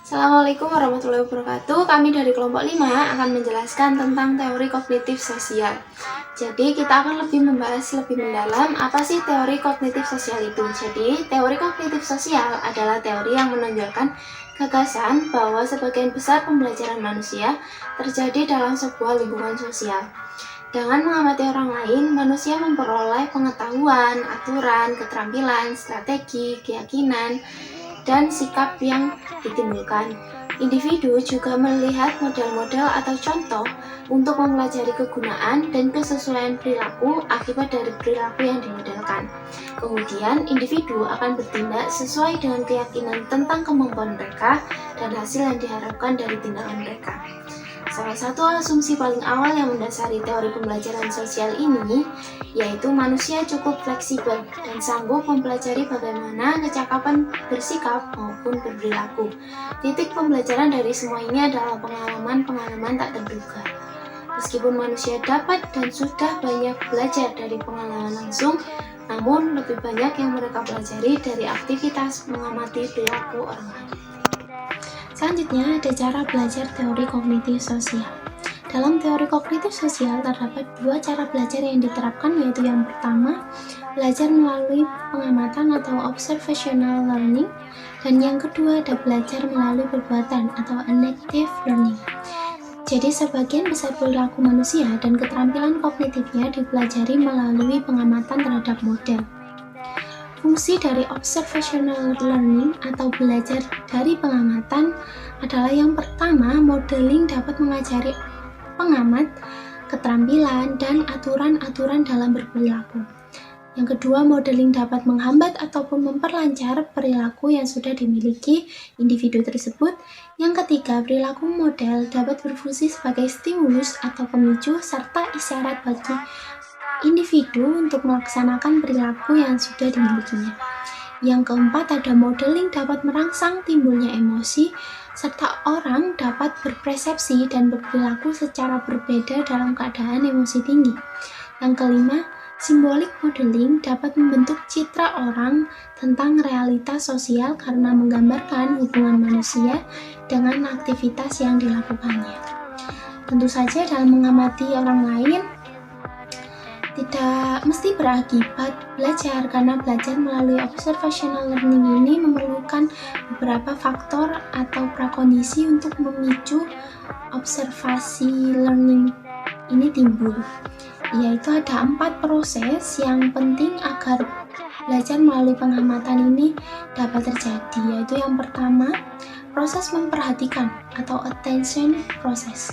Assalamualaikum warahmatullahi wabarakatuh. Kami dari kelompok 5 akan menjelaskan tentang teori kognitif sosial. Jadi kita akan membahas lebih mendalam apa sih teori kognitif sosial itu. Jadi teori kognitif sosial adalah teori yang menonjolkan gagasan bahwa sebagian besar pembelajaran manusia terjadi dalam sebuah lingkungan sosial. Dengan mengamati orang lain, manusia memperoleh pengetahuan, aturan, keterampilan, strategi, keyakinan, dan sikap yang ditimbulkan. Individu juga melihat model-model atau contoh untuk mempelajari kegunaan dan kesesuaian perilaku akibat dari perilaku yang dimodelkan. Kemudian, individu akan bertindak sesuai dengan keyakinan tentang kemampuan mereka dan hasil yang diharapkan dari tindakan mereka. Salah satu asumsi paling awal yang mendasari teori pembelajaran sosial ini yaitu manusia cukup fleksibel dan sanggup mempelajari bagaimana kecakapan bersikap maupun berperilaku. Titik pembelajaran dari semua ini adalah pengalaman-pengalaman tak terduga. Meskipun manusia dapat dan sudah banyak belajar dari pengalaman langsung, namun lebih banyak yang mereka pelajari dari aktivitas mengamati perilaku orang lain. Selanjutnya ada cara belajar teori kognitif sosial. Dalam teori kognitif sosial terdapat dua cara belajar yang diterapkan, yaitu yang pertama, belajar melalui pengamatan atau observational learning, dan yang kedua ada belajar melalui perbuatan atau enactive learning. Jadi sebagian besar perilaku manusia dan keterampilan kognitifnya dipelajari melalui pengamatan terhadap model. Fungsi dari observational learning atau belajar dari pengamatan adalah yang pertama, modeling dapat mengajari pengamat keterampilan dan aturan-aturan dalam berperilaku. Yang kedua, modeling dapat menghambat ataupun memperlancar perilaku yang sudah dimiliki individu tersebut. Yang ketiga, perilaku model dapat berfungsi sebagai stimulus atau pemicu serta isyarat bagi individu untuk melaksanakan perilaku yang sudah dimilikinya. Yang keempat, ada modeling dapat merangsang timbulnya emosi, serta orang dapat berpersepsi dan berperilaku secara berbeda dalam keadaan emosi tinggi. Yang kelima, symbolic modeling dapat membentuk citra orang tentang realitas sosial karena menggambarkan hubungan manusia dengan aktivitas yang dilakukannya. Tentu saja dalam mengamati orang lain tidak mesti berakibat belajar, karena belajar melalui observational learning ini memerlukan beberapa faktor atau prakondisi untuk memicu observasi learning ini timbul, yaitu ada 4 proses yang penting agar belajar melalui pengamatan ini dapat terjadi, yaitu yang pertama, proses memperhatikan atau attention process.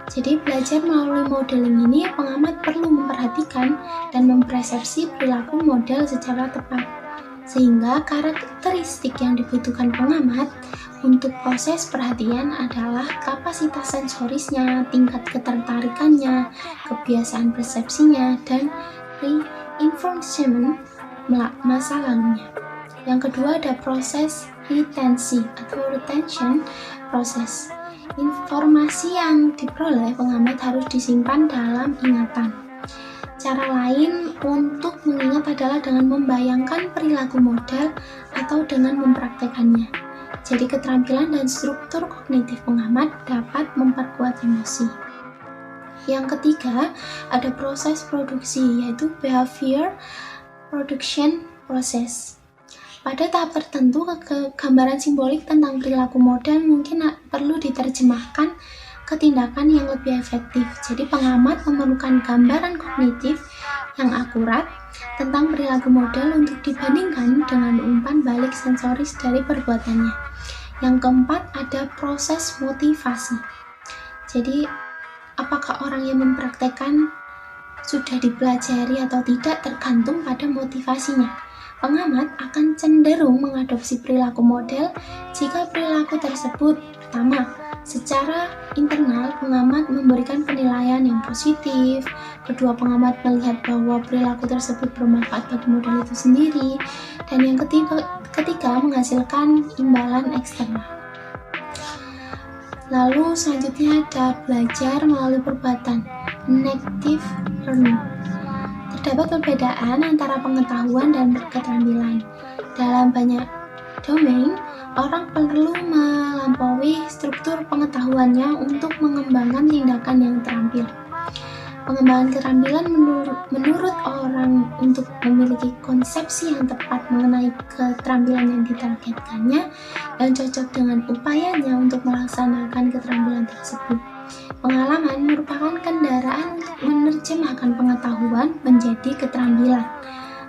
Jadi belajar melalui modeling ini, pengamat perlu memperhatikan dan mempersepsi perilaku model secara tepat, sehingga karakteristik yang dibutuhkan pengamat untuk proses perhatian adalah kapasitas sensorisnya, tingkat ketertarikannya, kebiasaan persepsinya, dan reinforcement masa lalunya. Yang kedua ada proses retensi atau retention process. Informasi yang diperoleh pengamat harus disimpan dalam ingatan. Cara lain untuk mengingat adalah dengan membayangkan perilaku model atau dengan mempraktekannya. Jadi keterampilan dan struktur kognitif pengamat dapat memperkuat emosi. Yang ketiga, ada proses produksi, yaitu behavior production process. Pada tahap tertentu, gambaran simbolik tentang perilaku model mungkin perlu diterjemahkan ke tindakan yang lebih efektif. Jadi pengamat memerlukan gambaran kognitif yang akurat tentang perilaku model untuk dibandingkan dengan umpan balik sensoris dari perbuatannya. Yang keempat, ada proses motivasi. Jadi apakah orang yang mempraktekkan sudah dipelajari atau tidak tergantung pada motivasinya. Pengamat akan cenderung mengadopsi perilaku model jika perilaku tersebut pertama, secara internal pengamat memberikan penilaian yang positif, kedua pengamat melihat bahwa perilaku tersebut bermanfaat bagi model itu sendiri, dan yang ketiga menghasilkan imbalan eksternal. Lalu selanjutnya ada belajar melalui perbuatan, enactive learning. Terdapat perbedaan antara pengetahuan dan keterampilan. Dalam banyak domain, Orang perlu melampaui struktur pengetahuannya untuk mengembangkan tindakan yang terampil. Pengembangan keterampilan menurut orang untuk memiliki konsepsi yang tepat mengenai keterampilan yang ditargetkannya dan cocok dengan upayanya untuk melaksanakan keterampilan tersebut. Pengalaman merupakan kendaraan untuk menerjemahkan pengetahuan menjadi keterampilan.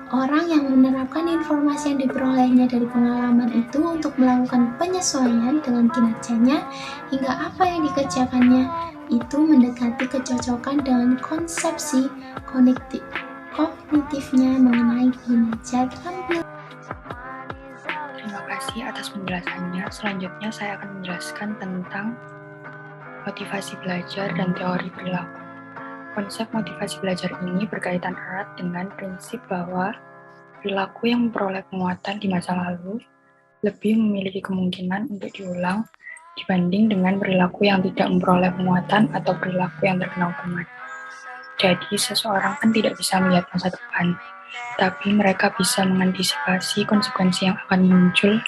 Orang yang menerapkan informasi yang diperolehnya dari pengalaman itu untuk melakukan penyesuaian dengan kinerjanya hingga apa yang dikerjakannya itu mendekati kecocokan dengan konsepsi kognitifnya mengenai kinerja terampil. Terima kasih atas penjelasannya. Selanjutnya saya akan menjelaskan tentang motivasi belajar dan teori perilaku. Konsep motivasi belajar ini berkaitan erat dengan prinsip bahwa perilaku yang memperoleh penguatan di masa lalu lebih memiliki kemungkinan untuk diulang dibanding dengan perilaku yang tidak memperoleh penguatan atau perilaku yang terkena hukuman. Jadi, seseorang kan tidak bisa melihat masa depan, tapi mereka bisa mengantisipasi konsekuensi yang akan muncul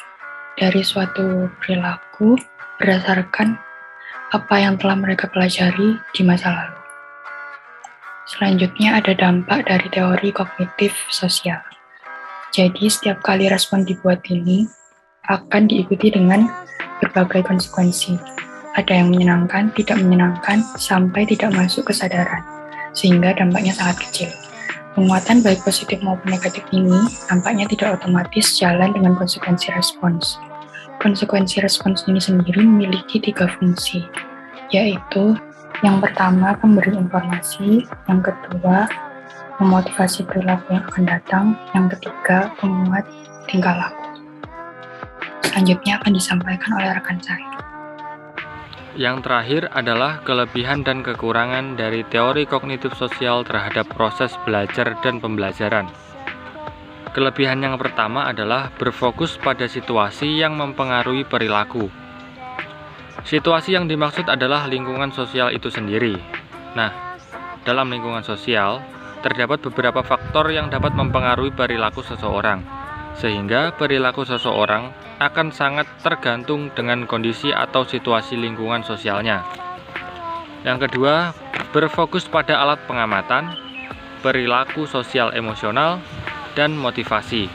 dari suatu perilaku berdasarkan apa yang telah mereka pelajari di masa lalu. Selanjutnya ada dampak dari teori kognitif sosial. Jadi, setiap kali respon dibuat ini akan diikuti dengan berbagai konsekuensi. Ada yang menyenangkan, tidak menyenangkan, sampai tidak masuk kesadaran, sehingga dampaknya sangat kecil. Penguatan baik positif maupun negatif ini nampaknya tidak otomatis jalan dengan konsekuensi respons. Konsekuensi respons ini sendiri memiliki 3 fungsi, yaitu yang pertama, memberi informasi, yang kedua, memotivasi perilaku yang akan datang, yang ketiga, penguat tingkah laku. Selanjutnya akan disampaikan oleh rekan saya. Yang terakhir adalah kelebihan dan kekurangan dari teori kognitif sosial terhadap proses belajar dan pembelajaran. Kelebihan yang pertama adalah berfokus pada situasi yang mempengaruhi perilaku. Situasi yang dimaksud adalah lingkungan sosial itu sendiri. Nah, dalam lingkungan sosial, terdapat beberapa faktor yang dapat mempengaruhi perilaku seseorang, sehingga perilaku seseorang akan sangat tergantung dengan kondisi atau situasi lingkungan sosialnya. Yang kedua, berfokus pada alat pengamatan, perilaku sosial emosional, dan motivasi.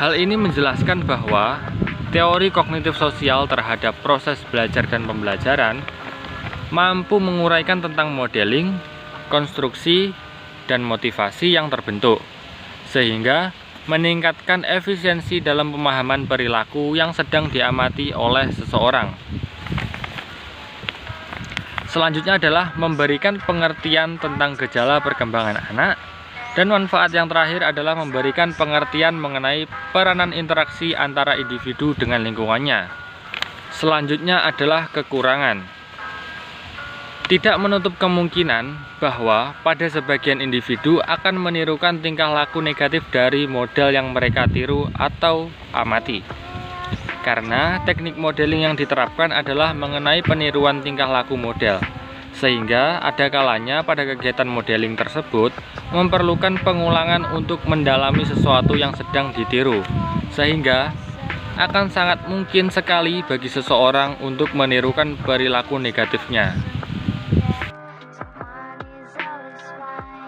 Hal ini menjelaskan bahwa teori kognitif sosial terhadap proses belajar dan pembelajaran mampu menguraikan tentang modeling, konstruksi, dan motivasi yang terbentuk, sehingga meningkatkan efisiensi dalam pemahaman perilaku yang sedang diamati oleh seseorang. Selanjutnya adalah memberikan pengertian tentang gejala perkembangan anak, dan manfaat yang terakhir adalah memberikan pengertian mengenai peranan interaksi antara individu dengan lingkungannya. Selanjutnya adalah kekurangan. Tidak menutup kemungkinan bahwa pada sebagian individu akan menirukan tingkah laku negatif dari model yang mereka tiru atau amati. Karena teknik modeling yang diterapkan adalah mengenai peniruan tingkah laku model, sehingga ada kalanya pada kegiatan modeling tersebut memerlukan pengulangan untuk mendalami sesuatu yang sedang ditiru, sehingga akan sangat mungkin sekali bagi seseorang untuk menirukan perilaku negatifnya.